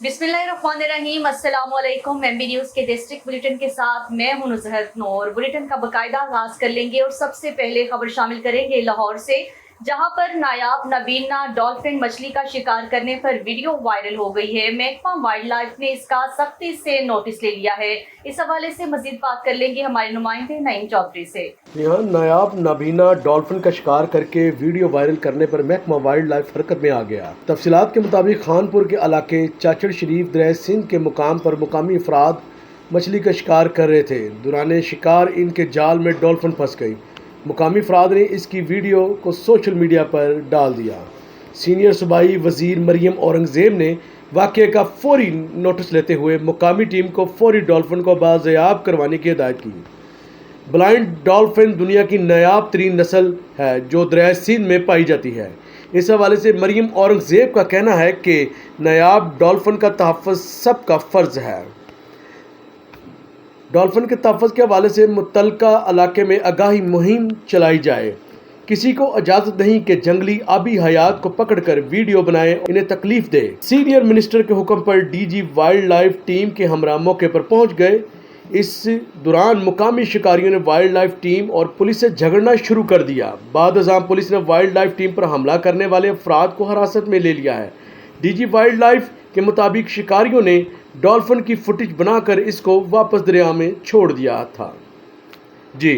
बिस्मिल्लाहिर्रहमानिर्रहीम, अस्सलाम वालेकुम। एमबी न्यूज़ के डिस्ट्रिक्ट बुलेटिन के साथ मैं हूं नुज़हत नूर। बुलेटिन का बाकायदा आगाज कर लेंगे और सबसे पहले खबर शामिल करेंगे लाहौर से, जहां पर नायाब नबीना डॉल्फिन मछली का शिकार करने पर वीडियो वायरल हो गई है। महकमा वाइल्ड लाइफ ने इसका सख्ती से नोटिस ले लिया है। इस हवाले से मजीद बात कर लेंगे हमारे नुमाइंदे नईम चौधरी से। यहाँ नायाब नाबीना डॉल्फिन का शिकार करके वीडियो वायरल करने पर महकमा वाइल्ड लाइफ हरकत में आ गया। तफसीलात के मुताबिक खानपुर के इलाके चाचड़ शरीफ दरिया सिंध के मुकाम पर मुकामी अफराद मछली का शिकार कर रहे थे। दौरान शिकार इनके जाल में डॉल्फिन फंस गई। मुकामी अफराद ने इसकी वीडियो को सोशल मीडिया पर डाल दिया। सीनियर सूबाई वजीर मरियम औरंगजेब ने वाक़े का फौरी नोटिस लेते हुए मुकामी टीम को फौरी डॉल्फिन को बाज़याब करवाने की हिदायत की। ब्लाइंड डॉल्फिन दुनिया की नायाब तरीन नस्ल है जो दरिया सिंध में पाई जाती है। इस हवाले से मरियम औरंगजेब का कहना है कि नायाब डॉल्फिन का तहफ़्फ़ुज़ सबका फ़र्ज़ है। डॉल्फिन के तहफ़्फ़ुज़ के हवाले से मुतल्लिका इलाके में आगाही मुहिम चलाई जाए। किसी को इजाज़त नहीं कि जंगली आबी हयात को पकड़कर वीडियो बनाए, इन्हें तकलीफ दे। सीनियर मिनिस्टर के हुक्म पर डीजी वाइल्ड लाइफ टीम के हमरा मौके पर पहुंच गए। इस दौरान मुकामी शिकारियों ने वाइल्ड लाइफ टीम और पुलिस से झगड़ना शुरू कर दिया। बाद अज़ां पुलिस ने वाइल्ड लाइफ टीम पर हमला करने वाले अफराद को हिरासत में ले लिया है। डीजी वाइल्ड लाइफ के मुताबिक शिकारियों ने डॉल्फिन की फुटेज बनाकर इसको वापस दरिया में छोड़ दिया था। जी।